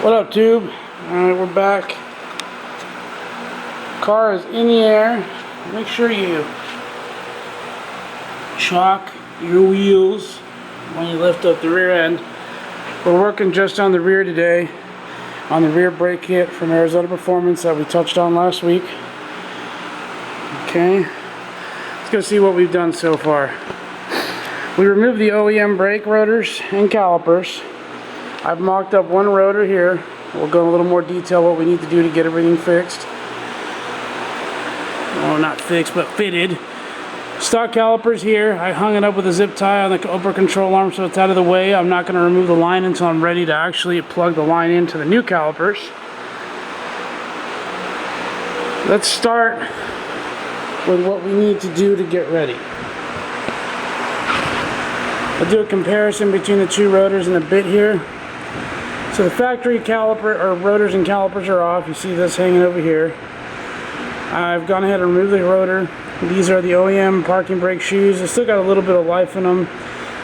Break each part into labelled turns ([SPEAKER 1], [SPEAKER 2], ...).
[SPEAKER 1] What up, tube? Alright, we're back. Car is in the air. Make sure you chock your wheels when you lift up the rear end. We're working just on the rear today, on the rear brake kit from Arizona Performance that we touched on last week. Okay, let's go see what we've done so far. We removed the OEM brake rotors and calipers. I've mocked up one rotor here. We'll go in a little more detail what we need to do to get everything fixed. Well, not fixed, but fitted. Stock calipers here. I hung it up with a zip tie on the upper control arm so it's out of the way. I'm not going to remove the line until I'm ready to actually plug the line into the new calipers. Let's start with what we need to do to get ready. I'll do a comparison between the two rotors in a bit here. So the factory caliper, or rotors and calipers, are off. You see this hanging over here. I've gone ahead and removed the rotor. These are the OEM parking brake shoes. They still got a little bit of life in them.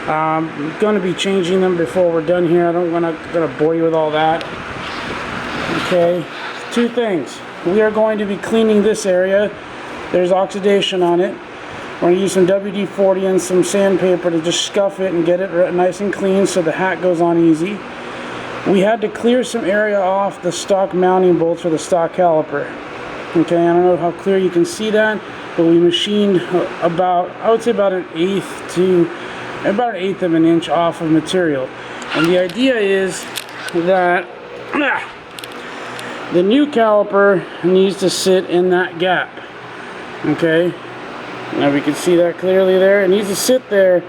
[SPEAKER 1] I'm going to be changing them before we're done here. I'm not going to bore you with all that. Okay, two things. We are going to be cleaning this area. There's oxidation on it. We're going to use some WD-40 and some sandpaper to just scuff it and get it nice and clean so the hat goes on easy. We had to clear some area off the stock mounting bolts for the stock caliper. Okay, I don't know how clear you can see that, but we machined about, I would say about an eighth of an inch off of material. And the idea is that the new caliper needs to sit in that gap. Okay, now we can see that clearly there. It needs to sit there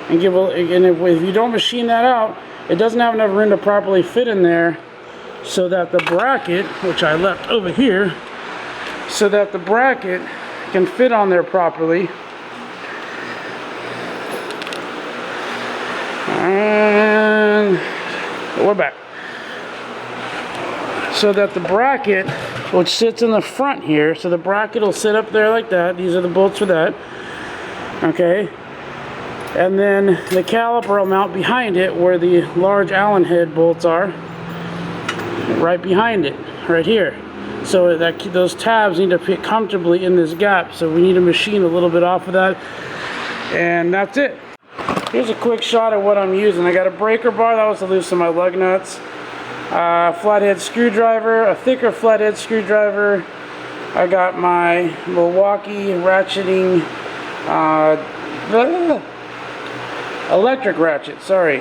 [SPEAKER 1] and give if you don't machine that out, it doesn't have enough room to properly fit in there, so that the bracket, which I left over here, so that the bracket can fit on there properly. And we're back. So that the bracket, which sits in the front here, so the bracket will sit up there like that. These are the bolts for that. Okay. And then the caliper will mount behind it where the large Allen head bolts are. Right behind it, right here. So that those tabs need to fit comfortably in this gap. So we need to machine a little bit off of that. And that's it. Here's a quick shot of what I'm using. I got a breaker bar that was to loosen my lug nuts. Flathead screwdriver, a thicker flathead screwdriver. I got my Milwaukee ratcheting electric ratchet, sorry,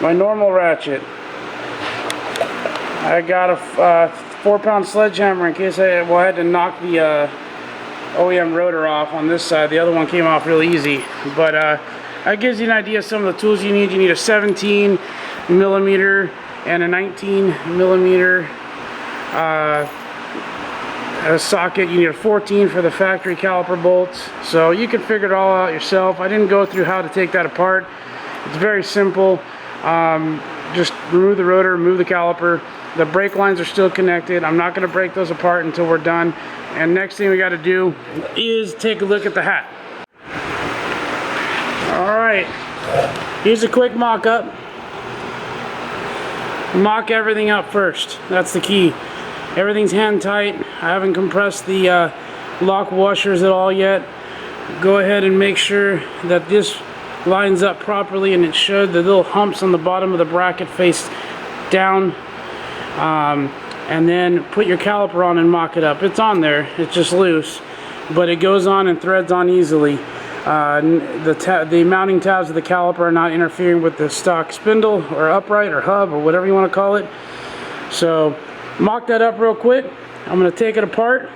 [SPEAKER 1] my normal ratchet. I got a 4-pound sledgehammer in case I had to knock the OEM rotor off on this side. The other one came off really easy, but that gives you an idea of some of the tools you need. You need a 17 millimeter and a 19 millimeter socket. You need a 14 for the factory caliper bolts, so you can figure it all out yourself. I didn't go through how to take that apart. It's very simple. Just remove the rotor, remove the caliper. The brake lines are still connected. I'm not going to break those apart until we're done. And next thing we got to do is take a look at the hat. Alright, here's a quick mock-up. Mock everything up first. That's the key. Everything's hand tight. I haven't compressed the lock washers at all yet. Go ahead and make sure that this lines up properly, and it showed the little humps on the bottom of the bracket face down. And then put your caliper on and mock it up. It's on there, it's just loose, but it goes on and threads on easily. The mounting tabs of the caliper are not interfering with the stock spindle or upright or hub or whatever you want to call it. So mock that up real quick. I'm going to take it apart.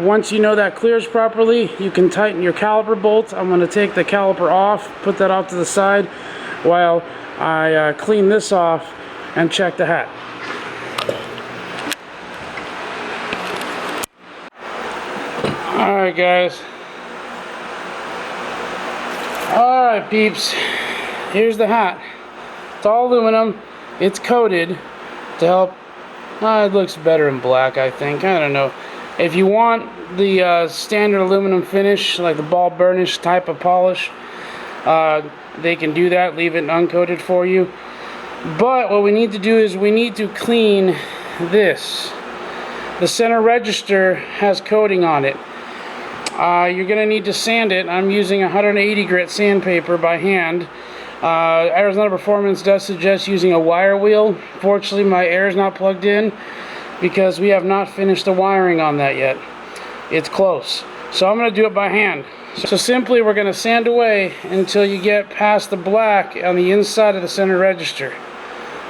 [SPEAKER 1] Once you know that clears properly, you can tighten your caliper bolts. I'm going to take the caliper off, put that off to the side while I clean this off and check the hat. Alright guys. Alright peeps. Here's the hat. It's all aluminum. It's coated to help. It looks better in black, I think. I don't know. If you want the standard aluminum finish, like the ball burnish type of polish, they can do that. Leave it uncoated for you. But what we need to do is we need to clean this. The center register has coating on it. You're going to need to sand it. I'm using 180 grit sandpaper by hand. Arizona Performance does suggest using a wire wheel. Fortunately, my air is not plugged in because we have not finished the wiring on that yet. It's close. So I'm going to do it by hand. So simply we're going to sand away until you get past the black on the inside of the center register.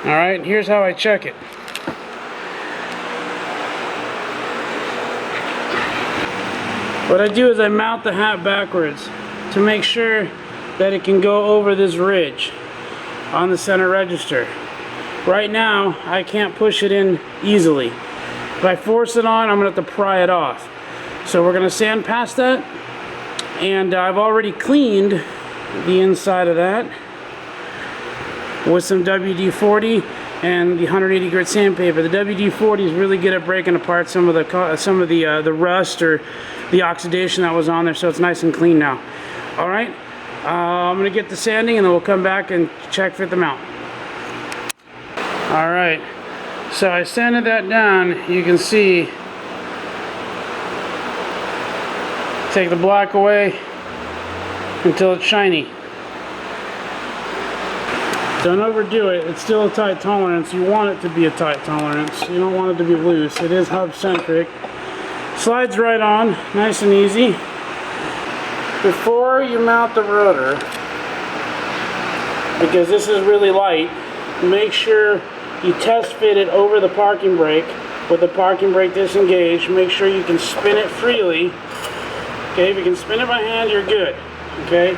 [SPEAKER 1] Alright, here's how I check it. What I do is I mount the hat backwards to make sure that it can go over this ridge on the center register. Right now, I can't push it in easily. If I force it on, I'm going to have to pry it off. So we're going to sand past that, and I've already cleaned the inside of that with some WD-40 and the 180 grit sandpaper. The WD-40 is really good at breaking apart some of the rust or the oxidation that was on there, so it's nice and clean now. All right, I'm gonna get the sanding and then we'll come back and check fit the mount. All right, so I sanded that down. You can see, take the black away until it's shiny. Don't overdo it. It's still a tight tolerance. You want it to be a tight tolerance. You don't want it to be loose. It is hub centric. Slides right on, nice and easy. Before you mount the rotor, because this is really light, make sure you test fit it over the parking brake with the parking brake disengaged. Make sure you can spin it freely. Okay, if you can spin it by hand, you're good. Okay,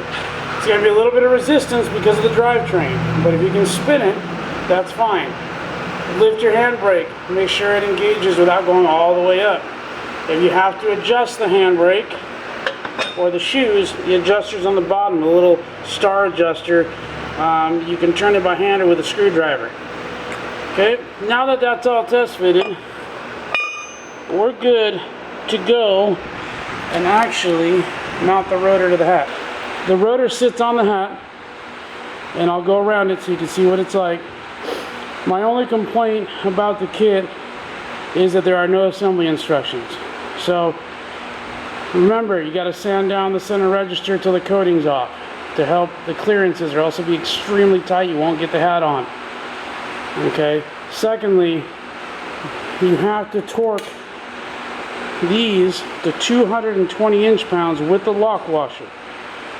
[SPEAKER 1] it's going to be a little bit of resistance because of the drivetrain, but if you can spin it, that's fine. Lift your handbrake, make sure it engages without going all the way up. If you have to adjust the handbrake or the shoes, the adjuster's on the bottom, a little star adjuster. You can turn it by hand or with a screwdriver. Okay, now that that's all test fitted, we're good to go and actually mount the rotor to the hat. The rotor sits on the hat, and I'll go around it so you can see what it's like. My only complaint about the kit is that there are no assembly instructions. So remember, you got to sand down the center register till the coating's off to help the clearances, or else it'll be extremely tight. You won't get the hat on. Okay. Secondly, you have to torque these to 220 inch-pounds with the lock washer.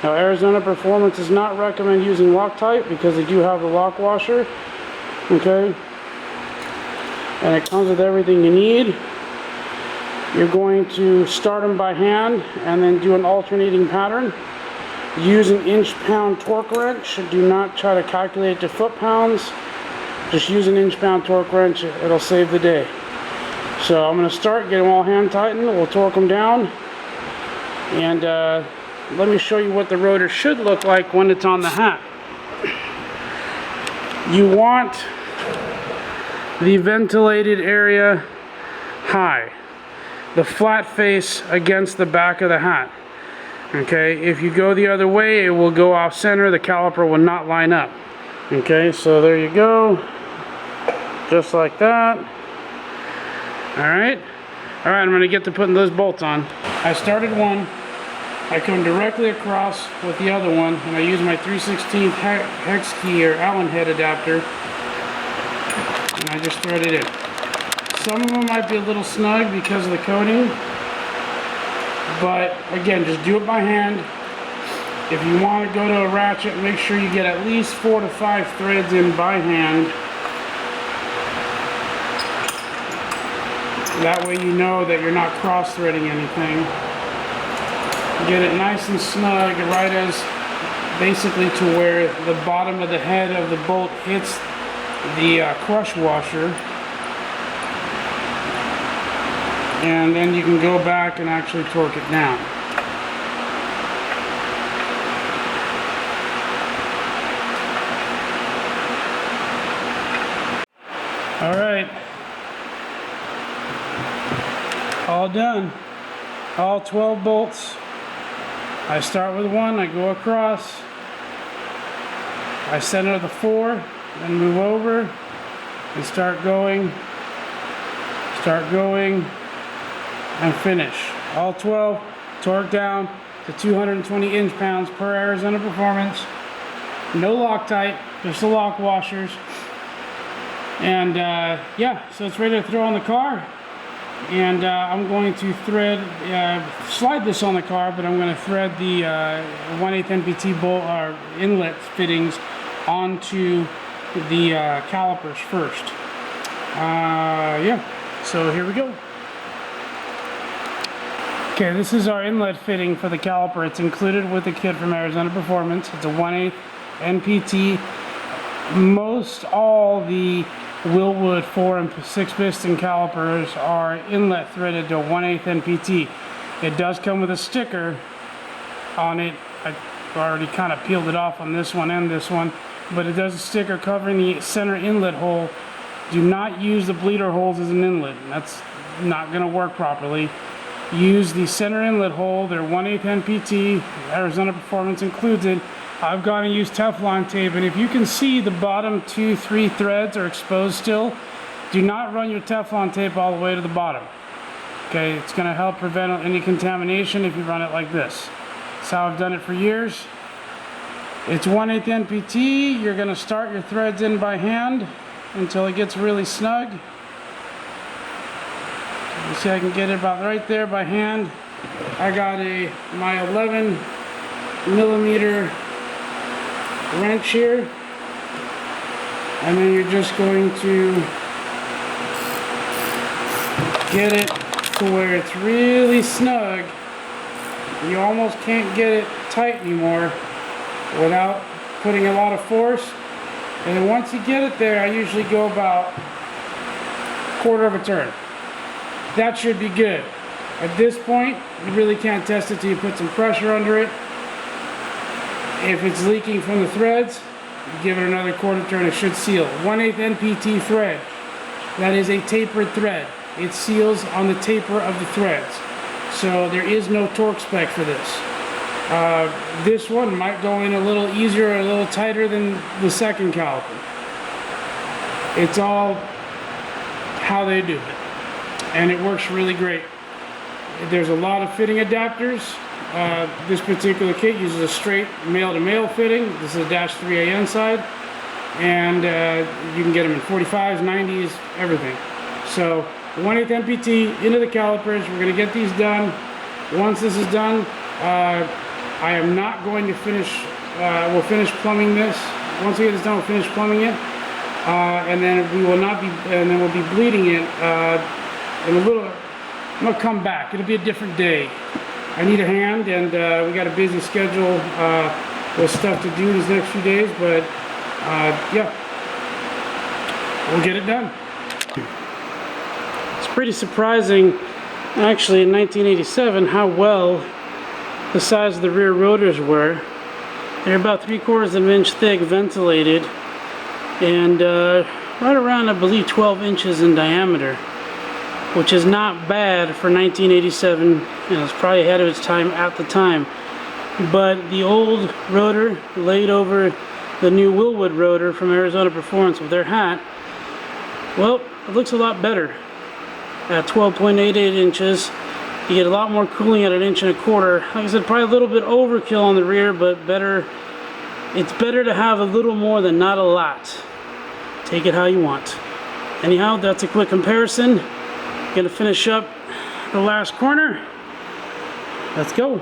[SPEAKER 1] Now, Arizona Performance does not recommend using Loctite because they do have the lock washer. Okay, and it comes with everything you need. You're going to start them by hand and then do an alternating pattern. Use an inch-pound torque wrench. Do not try to calculate it to foot-pounds. Just use an inch-pound torque wrench. It'll save the day. So I'm going to start, get them all hand tightened. We'll torque them down, and let me show you what the rotor should look like when it's on the hat. You want the ventilated area high, the flat face against the back of the hat. Okay, if you go the other way, it will go off center. The caliper will not line up. Okay, so there you go, just like that. Alright, I'm going to get to putting those bolts on. I started one, I come directly across with the other one, and I use my 3/16 hex key or Allen head adapter, and I just thread it in. Some of them might be a little snug because of the coating, but again, just do it by hand. If you want to go to a ratchet, make sure you get at least 4 to 5 threads in by hand. That way you know that you're not cross-threading anything. Get it nice and snug, right as basically to where the bottom of the head of the bolt hits the crush washer. And then you can go back and actually torque it down. Alright, all done, all 12 bolts. I start with one, I go across, I center the 4, then move over and start going, and finish. All 12 torque down to 220 inch-pounds per Arizona Performance. No Loctite, just the lock washers. And yeah, so it's ready to throw on the car. And I'm going to slide this on the car, but I'm going to thread the 1/8 NPT bolt or inlet fittings onto the calipers first. Yeah, so here we go. Okay, this is our inlet fitting for the caliper. It's included with the kit from Arizona Performance. It's a 1/8 NPT. Most all the Wilwood 4 and 6 piston calipers are inlet threaded to a 1/8 NPT. It does come with a sticker on it. I already kind of peeled it off on this one and this one, but it does a sticker covering the center inlet hole. Do not use the bleeder holes as an inlet. That's not going to work properly. Use the center inlet hole. They're 1/8 NPT. Arizona Performance includes it. I've gone and used Teflon tape, and if you can see the bottom 2-3 threads are exposed still, do not run your Teflon tape all the way to the bottom. Okay, it's going to help prevent any contamination if you run it like this. That's how I've done it for years. It's 1/8 NPT. You're going to start your threads in by hand until it gets really snug. You see, I can get it about right there by hand. I got my 11mm wrench here, and then you're just going to get it to where it's really snug. You almost can't get it tight anymore without putting a lot of force. And then once you get it there, I usually go about a quarter of a turn. That should be good. At this point, you really can't test it till you put some pressure under it. If it's leaking from the threads, you give it another quarter turn, it should seal. 1/8 NPT thread. That is a tapered thread. It seals on the taper of the threads. So there is no torque spec for this. This one might go in a little easier or a little tighter than the second caliper. It's all how they do it. And it works really great. There's a lot of fitting adapters. This particular kit uses a straight male-to-male fitting. This is a -3AN side, and you can get them in 45s, 90s, everything. So 1/8 NPT into the calipers. We're going to get these done. Once this is done, I am not going to finish. We'll finish plumbing this. Once we get this done, we'll finish plumbing it, and then we will not be. And then we'll be bleeding it in a little. I'm gonna come back. It'll be a different day. I need a hand, and we got a busy schedule with stuff to do these next few days, but yeah, we'll get it done. It's pretty surprising, actually, in 1987, how well the size of the rear rotors were. They're about 3/4 of an inch thick, ventilated, and right around, I believe, 12 inches in diameter, which is not bad for 1987. You know, it's probably ahead of its time at the time. But the old rotor laid over the new Wilwood rotor from Arizona Performance with their hat, well, it looks a lot better. At 12.88 inches, you get a lot more cooling at 1.25 inches. Like I said, probably a little bit overkill on the rear, but better. It's better to have a little more than not a lot. Take it how you want. Anyhow, that's a quick comparison. Gonna finish up the last corner. Let's go.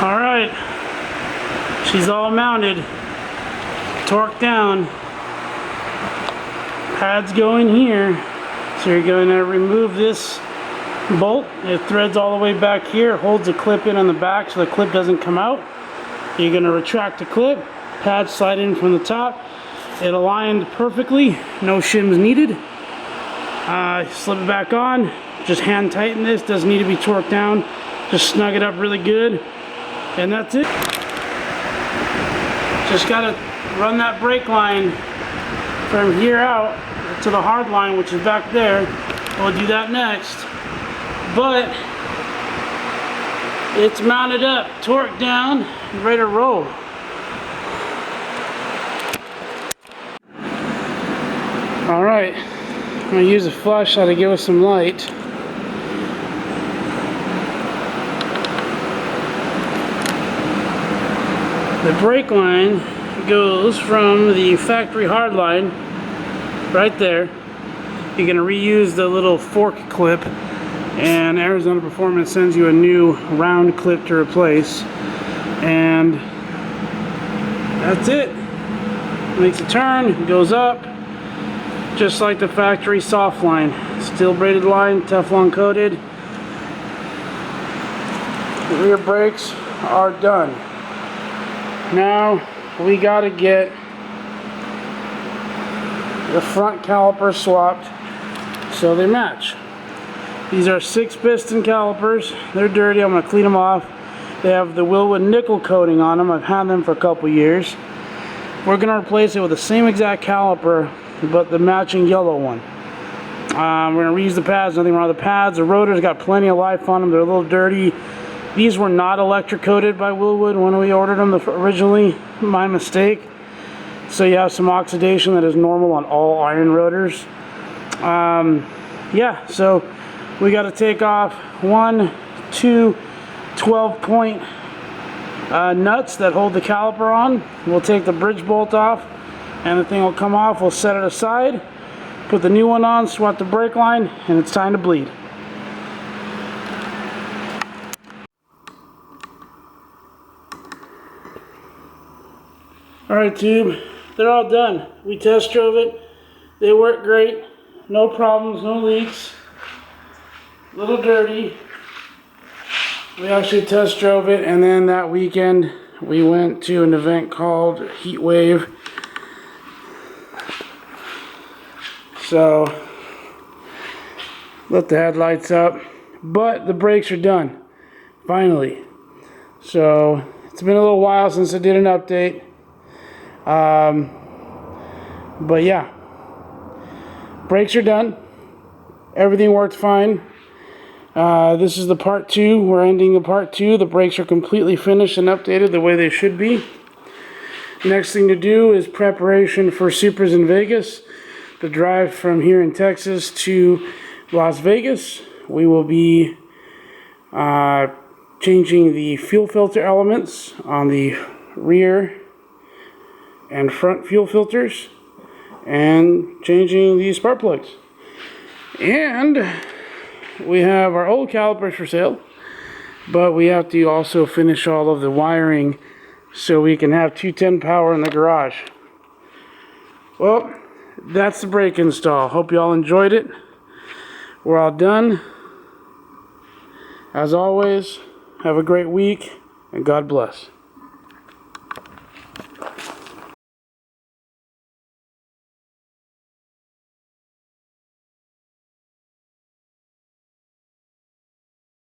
[SPEAKER 1] All right, she's all mounted, torqued down. Pads go in here. So you're going to remove this bolt. It threads all the way back here, holds a clip in on the back so the clip doesn't come out. You're going to retract the clip. Pads slide in from the top. It aligned perfectly, no shims needed. Slip it back on, just hand tighten this, doesn't need to be torqued down, just snug it up really good, and that's it. Just gotta run that brake line from here out to the hard line, which is back there. We'll do that next, but it's mounted up, torqued down, and ready to roll. Alright, I'm going to use a flashlight to give us some light. The brake line goes from the factory hard line right there. You're going to reuse the little fork clip, and Arizona Performance sends you a new round clip to replace. And that's it. Makes a turn, goes up, just like the factory soft line. Steel braided line, Teflon coated. The rear brakes are done. Now we got to get the front calipers swapped so they match. These are 6-piston calipers. They're dirty. I'm going to clean them off. They have the Wilwood nickel coating on them. I've had them for a couple years. We're going to replace it with the same exact caliper, but the matching yellow one. We're going to reuse the pads. Nothing wrong with the pads. The rotors got plenty of life on them. They're a little dirty. These were not electric coated by Wilwood when we ordered them originally. My mistake. So you have some oxidation that is normal on all iron rotors. Yeah, so we got to take off 1, 2, 12-point nuts that hold the caliper on. We'll take the bridge bolt off and the thing will come off. We'll set it aside, put the new one on, swap the brake line, and it's time to bleed. Alright, tube, they're all done. We test drove it. They work great. No problems, no leaks. A little dirty. We actually test drove it, and then that weekend we went to an event called Heat Wave. So, lit the headlights up, but the brakes are done, finally. So, it's been a little while since I did an update. But yeah, brakes are done. Everything worked fine. This is the part 2. We're ending the part 2. The brakes are completely finished and updated the way they should be. Next thing to do is preparation for Supras in Vegas. The drive from here in Texas to Las Vegas. We will be changing the fuel filter elements on the rear and front fuel filters, and changing the spark plugs. And we have our old calipers for sale, but we have to also finish all of the wiring so we can have 210 power in the garage. Well, that's the brake install. Hope you all enjoyed it. We're all done. As always, have a great week, and God bless.